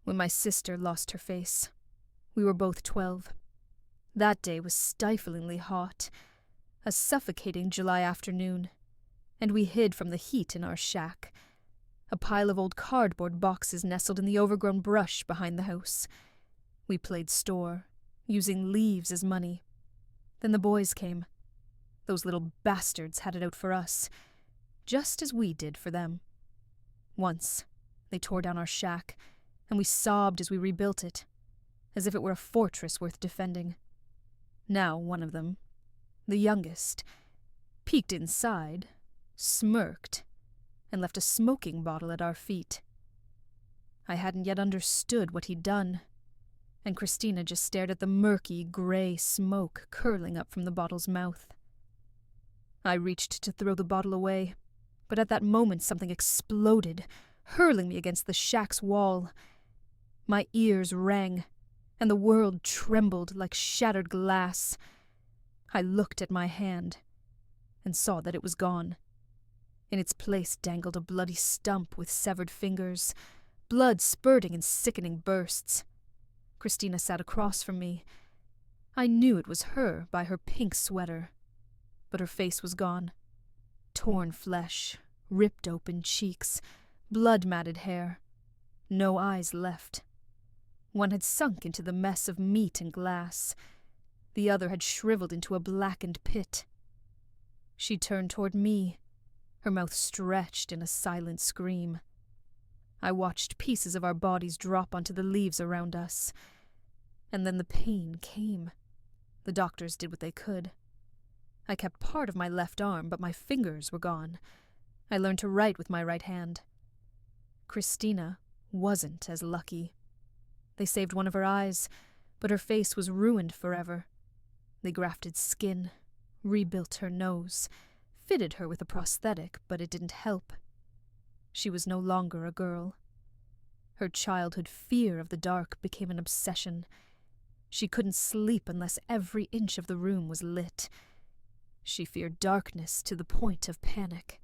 when my sister lost her face. We were both 12. That day was stiflingly hot, a suffocating July afternoon, and we hid from the heat in our shack, a pile of old cardboard boxes nestled in the overgrown brush behind the house. We played store, using leaves as money. Then the boys came. Those little bastards had it out for us, just as we did for them. Once, they tore down our shack, and we sobbed as we rebuilt it, as if it were a fortress worth defending. Now one of them, the youngest, peeked inside, smirked, and left a smoking bottle at our feet. I hadn't yet understood what he'd done, and Christina just stared at the murky, grey smoke curling up from the bottle's mouth. I reached to throw the bottle away, but at that moment something exploded, hurling me against the shack's wall. My ears rang, and the world trembled like shattered glass. I looked at my hand, and saw that it was gone. In its place dangled a bloody stump with severed fingers, blood spurting in sickening bursts. Christina sat across from me. I knew it was her by her pink sweater, but her face was gone. Torn flesh, ripped open cheeks, blood-matted hair. No eyes left. One had sunk into the mess of meat and glass. The other had shriveled into a blackened pit. She turned toward me, her mouth stretched in a silent scream. I watched pieces of our bodies drop onto the leaves around us. And then the pain came. The doctors did what they could. I kept part of my left arm, but my fingers were gone. I learned to write with my right hand. Christina wasn't as lucky. They saved one of her eyes, but her face was ruined forever. They grafted skin, rebuilt her nose, fitted her with a prosthetic, but it didn't help. She was no longer a girl. Her childhood fear of the dark became an obsession. She couldn't sleep unless every inch of the room was lit. She feared darkness to the point of panic.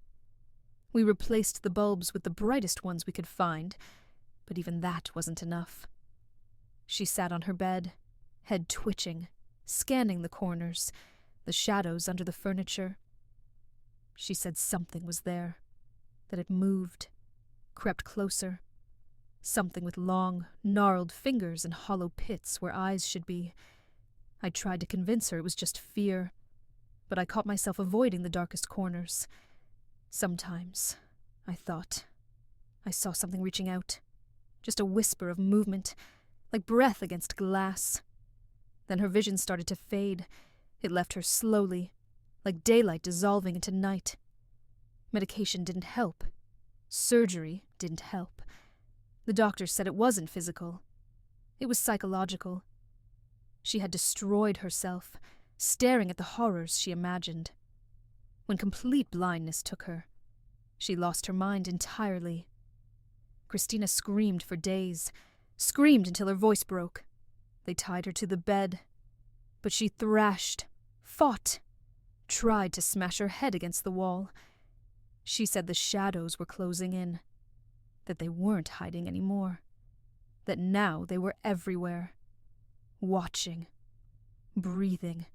We replaced the bulbs with the brightest ones we could find, but even that wasn't enough. She sat on her bed, head twitching, scanning the corners, the shadows under the furniture. She said something was there, that it moved, crept closer. Something with long, gnarled fingers and hollow pits where eyes should be. I tried to convince her it was just fear, but I caught myself avoiding the darkest corners. Sometimes, I thought, I saw something reaching out. Just a whisper of movement, like breath against glass. Then her vision started to fade. It left her slowly, like daylight dissolving into night. Medication didn't help. Surgery didn't help. The doctors said it wasn't physical. It was psychological. She had destroyed herself, staring at the horrors she imagined. When complete blindness took her, she lost her mind entirely. Christina screamed for days, screamed until her voice broke. They tied her to the bed, but she thrashed, fought, tried to smash her head against the wall. She said the shadows were closing in, that they weren't hiding anymore, that now they were everywhere, watching, breathing,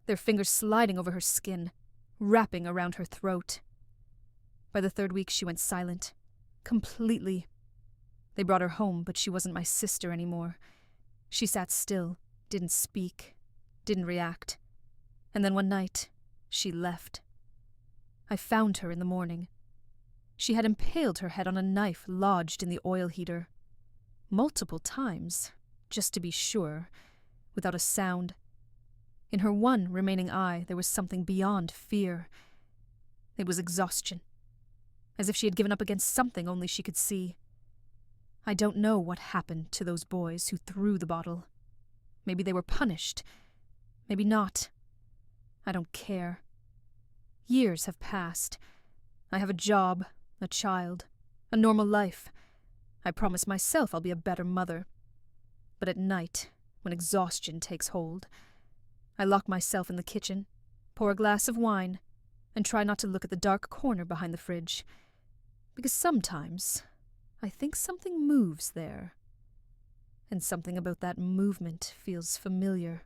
their fingers sliding over her skin, wrapping around her throat. By the 3rd week she went silent, completely. They brought her home, but she wasn't my sister anymore. She sat still, didn't speak, didn't react. And then one night, she left. I found her in the morning. She had impaled her head on a knife lodged in the oil heater. Multiple times, just to be sure, without a sound. In her one remaining eye there was something beyond fear. It was exhaustion, as if she had given up against something only she could see. I don't know what happened to those boys who threw the bottle. Maybe they were punished. Maybe not. I don't care. Years have passed. I have a job, a child, a normal life. I promise myself I'll be a better mother. But at night, when exhaustion takes hold, I lock myself in the kitchen, pour a glass of wine, and try not to look at the dark corner behind the fridge. Because sometimes I think something moves there. and something about that movement feels familiar.